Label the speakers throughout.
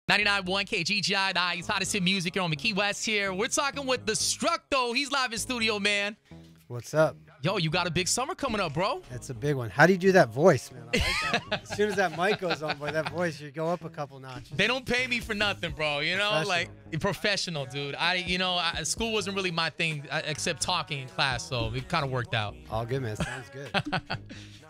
Speaker 1: 99.1 Kggi, the highest hottest hit music here on the Key West here. We're talking with Destructo. He's live in studio, man.
Speaker 2: What's up?
Speaker 1: Yo, you got a big summer coming up, bro.
Speaker 2: It's a big one. How do you do that voice, man? I like that. As soon as that mic goes on, boy, that voice, you go up a couple notches.
Speaker 1: They don't pay me for nothing, bro. You know, like professional, dude. School wasn't really my thing except talking in class, so it kind of worked out.
Speaker 2: All good, man. Sounds good.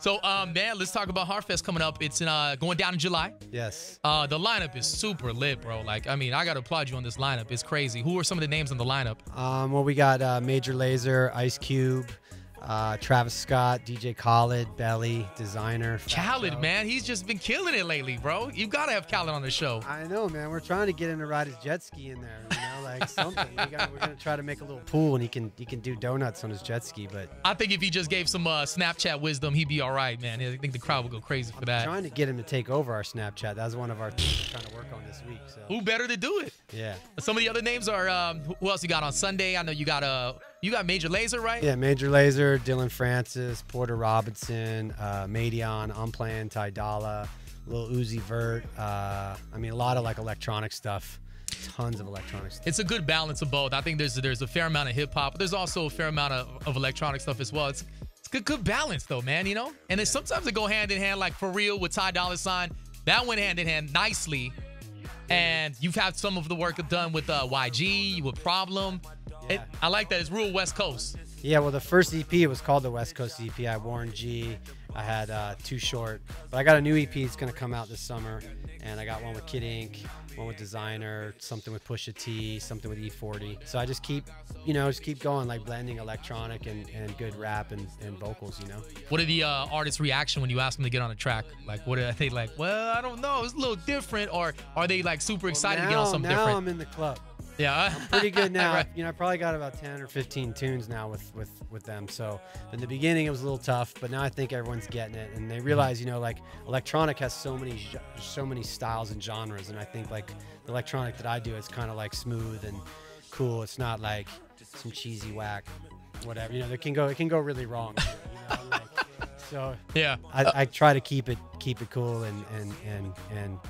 Speaker 1: So, man, let's talk about Heartfest coming up. It's going down in July.
Speaker 2: Yes.
Speaker 1: The lineup is super lit, bro. Like, I mean, I got to applaud you on this lineup. It's crazy. Who are some of the names on the lineup?
Speaker 2: Well, we got Major Lazer, Ice Cube, Travis Scott, DJ Khaled, Belly, Designer.
Speaker 1: Khaled, man, he's just been killing it lately, bro. You gotta have Khaled on the show.
Speaker 2: I know, man. We're trying to get him to ride his jet ski in there, you know, like something. We're gonna try to make a little pool, and he can do donuts on his jet ski. But
Speaker 1: I think if he just gave some Snapchat wisdom, he'd be all right, man. I think the crowd would go crazy for that.
Speaker 2: I'm trying to get him to take over our Snapchat. That was one of our things we're trying to work on this week. So
Speaker 1: who better to do it?
Speaker 2: Yeah.
Speaker 1: Some of the other names are who else you got on Sunday? I know you got Major Lazer, right?
Speaker 2: Yeah, Major Lazer, Dylan Francis, Porter Robinson, Madion. I'm playing Ty Dolla, Lil Uzi Vert. I mean, a lot of like electronic stuff. Tons of electronic stuff.
Speaker 1: It's a good balance of both. I think there's a fair amount of hip hop, but there's also a fair amount of electronic stuff as well. It's good balance though, man. You know, and then sometimes they go hand in hand. Like For Real with Ty Dolla $ign, that went hand in hand nicely. And you've had some of the work done with YG, with Problem.
Speaker 2: Yeah.
Speaker 1: I like that. It's real West Coast.
Speaker 2: Yeah, well, the first EP was called the West Coast EP. I had Warren G. I had Too Short. But I got a new EP that's going to come out this summer. And I got one with Kid, one with Designer, something with Pusha T, something with E40. So I just keep going, like blending electronic and good rap and vocals, you know.
Speaker 1: What are the artists' reaction when you ask them to get on a track? Like, what are they like? Well, I don't know. It's a little different. Or are they like super excited to get on something different?
Speaker 2: Now I'm in the club.
Speaker 1: Yeah,
Speaker 2: I'm pretty good now.
Speaker 1: Right.
Speaker 2: You know, I probably got about 10 or 15 tunes now with them. So in the beginning it was a little tough, but now I think everyone's getting it, and they realize, you know, like electronic has so many styles and genres, and I think like the electronic that I do is kind of like smooth and cool. It's not like some cheesy whack, whatever. You know, it can go really wrong. You know, like, so
Speaker 1: yeah,
Speaker 2: I try to keep it cool and.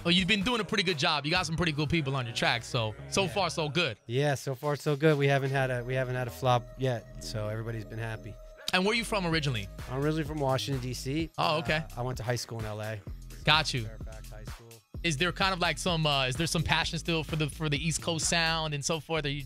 Speaker 1: Well, you've been doing a pretty good job. You got some pretty cool people on your track, so far so good.
Speaker 2: Yeah, so far so good. We haven't had a flop yet, so everybody's been happy.
Speaker 1: And where are you from originally?
Speaker 2: I'm originally from Washington D.C.
Speaker 1: Oh, okay.
Speaker 2: I went to high school in L.A.
Speaker 1: Got you.
Speaker 2: Fairfax High School.
Speaker 1: Is there kind of like some is there some passion still for the East Coast sound and so forth? Are you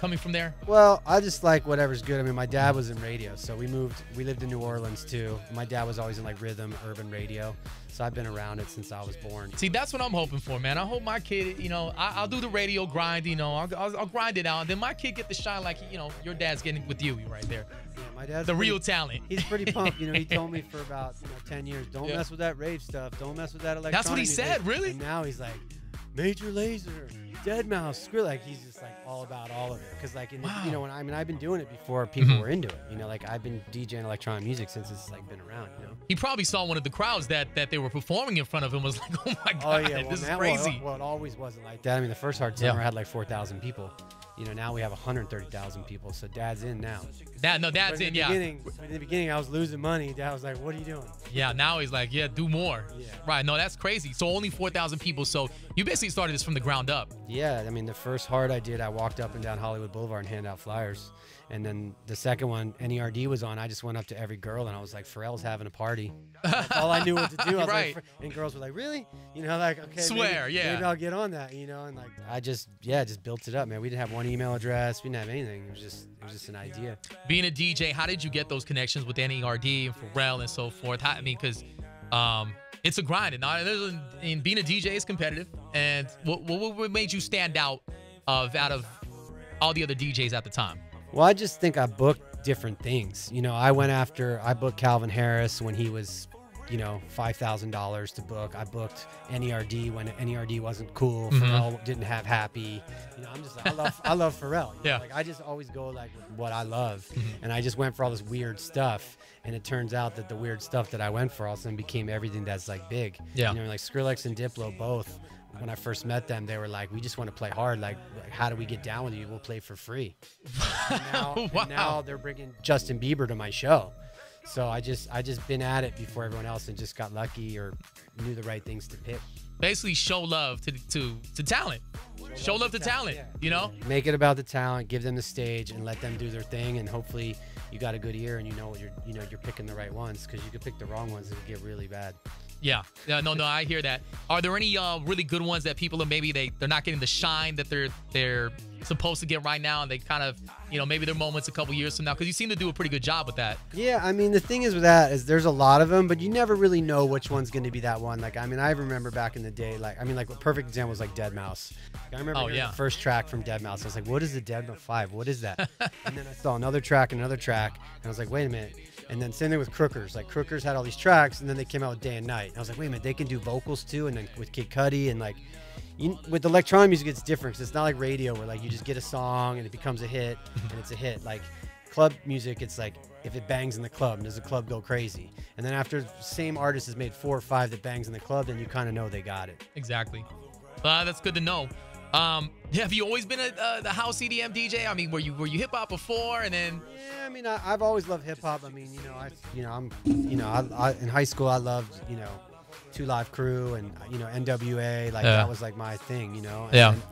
Speaker 1: coming from there?
Speaker 2: Well, I just like whatever's good. I mean, my dad was in radio, so we lived in New Orleans too. My dad was always in like rhythm, urban radio, so I've been around it since I was born.
Speaker 1: See, that's what I'm hoping for, man. I hope my kid, you know, I'll do the radio grind, you know, I'll grind it out, and then my kid get to shine like, you know, your dad's getting with you right there.
Speaker 2: Yeah, my dad's
Speaker 1: real talent.
Speaker 2: He's pretty pumped. You know, he told me for about 10 years, don't mess with that rave stuff. Don't mess with that electronic.
Speaker 1: That's what he said, really?
Speaker 2: And now he's like, Major Lazer, Deadmau5, Skrill. Like he's just like all about all of it. Because like, you know, I've been doing it before people were into it. You know, like I've been DJing electronic music since it's like been around. You know.
Speaker 1: He probably saw one of the crowds that they were performing in front of him, was like, oh my god, this is crazy.
Speaker 2: Well, it always wasn't like that. I mean, the first Hard Summer had like 4,000 people. You know, now we have 130,000 people, so Dad's in now.
Speaker 1: Dad's in, yeah.
Speaker 2: In the beginning, I was losing money. Dad was like, what are you doing?
Speaker 1: Yeah, now he's like, yeah, do more.
Speaker 2: Yeah.
Speaker 1: Right, no, that's crazy. So only 4,000 people, so you basically started this from the ground up.
Speaker 2: Yeah, I mean, the first Hard I did, I walked up and down Hollywood Boulevard and handed out flyers. And then the second one, NERD was on. I just went up to every girl and I was like, Pharrell's having a party. That's all I knew what to do. I was
Speaker 1: right.
Speaker 2: like, and girls were like, really? You know, like, okay,
Speaker 1: swear,
Speaker 2: maybe I'll get on that, you know? And like, I just built it up, man. We didn't have one email address. We didn't have anything. It was just an idea.
Speaker 1: Being a DJ, how did you get those connections with NERD and Pharrell and so forth? Because it's a grind. And being a DJ is competitive. And what made you stand out of all the other DJs at the time?
Speaker 2: Well, I just think I booked different things. You know, I booked Calvin Harris when he was, you know, $5,000 to book. I booked NERD when NERD wasn't cool. Pharrell didn't have Happy. You know, I'm just like, I love Pharrell. You know? Like I just always go like with what I love. And I just went for all this weird stuff. And it turns out that the weird stuff that I went for all of a sudden became everything that's like big. Yeah. You know, like Skrillex and Diplo both. When I first met them, they were like, we just want to play hard. Like, how do we get down with you? We'll play for free. And now they're bringing Justin Bieber to my show. So I just been at it before everyone else and just got lucky or knew the right things to pick.
Speaker 1: basically show love to talent. Show love to talent,
Speaker 2: yeah.
Speaker 1: you know?
Speaker 2: Make it about the talent, give them the stage, and let them do their thing. And hopefully, you got a good ear, and you know you're picking the right ones. Because you could pick the wrong ones, and it could get really bad.
Speaker 1: Yeah, no, I hear that. Are there any really good ones that people are maybe they're not getting the shine that they're supposed to get right now, and they kind of, you know, maybe their moments a couple years from now? Because you seem to do a pretty good job with that.
Speaker 2: Yeah, I mean, the thing is with that is there's a lot of them, but you never really know which one's going to be that one. Like, I mean, I remember back in the day, like a perfect example was like Dead Mouse. I remember hearing the first track from Dead Mouse. I was like, what is the Dead Mouse 5? What is that? And then I saw another track, and I was like, wait a minute. And then same thing with Crookers. Like, Crookers had all these tracks, and then they came out with Day and Night. And I was like, wait a minute, they can do vocals too. And then with Kggi, and like, with electronic music, it's different because it's not like radio where like you just get a song and it becomes a hit and it's a hit. Like club music, it's like if it bangs in the club, does the club go crazy? And then after the same artist has made 4 or 5 that bangs in the club, then you kind of know they got it.
Speaker 1: Exactly. That's good to know. Have you always been the house EDM DJ? I mean, were you hip hop before, and then?
Speaker 2: Yeah, I mean, I've always loved hip hop. I mean, I in high school I loved 2 Live Crew and NWA. Like that was like my thing,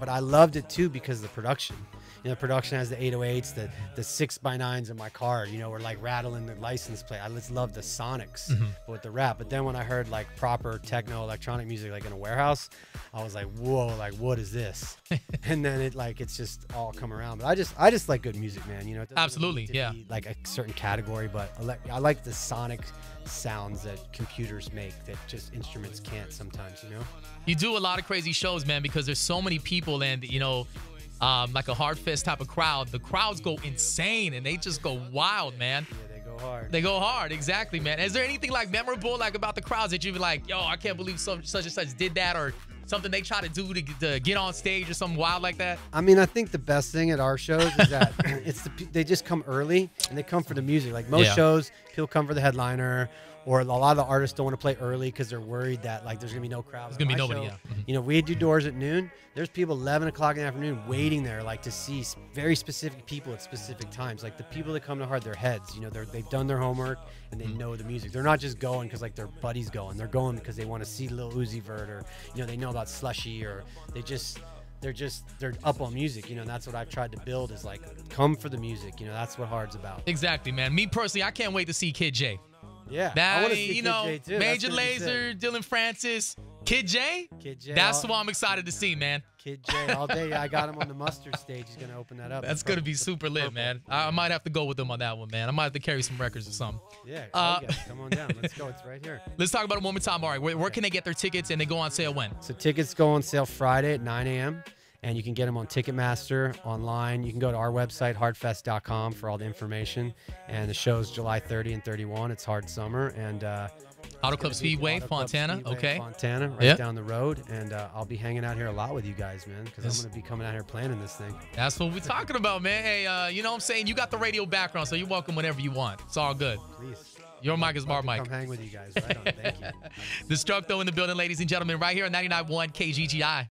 Speaker 2: but I loved it too because of the production. The production has the 808s, the 6x9s in my car, were like rattling the license plate. I just love the sonics with the rap. But then when I heard like proper techno electronic music, like in a warehouse, I was like, whoa, like what is this? And then it's just all come around. But I just like good music, man. It doesn't
Speaker 1: absolutely,
Speaker 2: need to be like a certain category, but I like the sonic sounds that computers make that just instruments can't sometimes.
Speaker 1: You do a lot of crazy shows, man, because there's so many people, and like a hard fest type of crowd. The crowds go insane and they just go wild, man.
Speaker 2: Yeah, they go hard.
Speaker 1: They go hard, exactly, man. Is there anything like memorable like about the crowds that you'd be like, yo, I can't believe such and such did that, or something they try to do to get on stage or something wild like that?
Speaker 2: I mean, I think the best thing at our shows is that they just come early and they come for the music. Like most shows, people come for the headliner, or a lot of the artists don't want to play early because they're worried that like there's gonna be no crowd.
Speaker 1: There's gonna be nobody.
Speaker 2: Show, we do doors at noon. There's people 11 o'clock in the afternoon waiting there, like to see very specific people at specific times. Like the people that come to Hard, their heads. They've done their homework and they know the music. They're not just going because like their buddy's going. They're going because they want to see Lil Uzi Vert, or they know about Slushy, or they're up on music. And that's what I've tried to build is like come for the music. That's what Hard's about.
Speaker 1: Exactly, man. Me personally, I can't wait to see Kggi.
Speaker 2: Yeah,
Speaker 1: that,
Speaker 2: I want to see Kggi too.
Speaker 1: Major Lazer, Dylan Francis, Kggi. That's what I'm excited to see, man.
Speaker 2: Kggi all day. I got him on the Mustard stage. He's gonna open that up.
Speaker 1: That's gonna be super lit, man. I might have to go with him on that one, man. I might have to carry some records or something.
Speaker 2: Yeah, come on down. Let's go. It's right here.
Speaker 1: Let's talk about it one more time. All right, where can they get their tickets, and they go on sale when?
Speaker 2: So tickets go on sale Friday at 9 a.m. And you can get them on Ticketmaster, online. You can go to our website, hardfest.com, for all the information. And the show's July 30 and 31. It's Hard Summer. And
Speaker 1: Auto Club Speedway, Fontana. Okay.
Speaker 2: Fontana, right down the road. And I'll be hanging out here a lot with you guys, man, because I'm going to be coming out here planning this thing.
Speaker 1: That's what we're talking about, man. Hey, you know what I'm saying? You got the radio background, so you're welcome whenever you want. It's all good.
Speaker 2: Please.
Speaker 1: Your mic is Mark Mike.
Speaker 2: Come hang with you guys. Right on. Thank you.
Speaker 1: Destructo in the building, ladies and gentlemen, right here on 99.1 KGGI.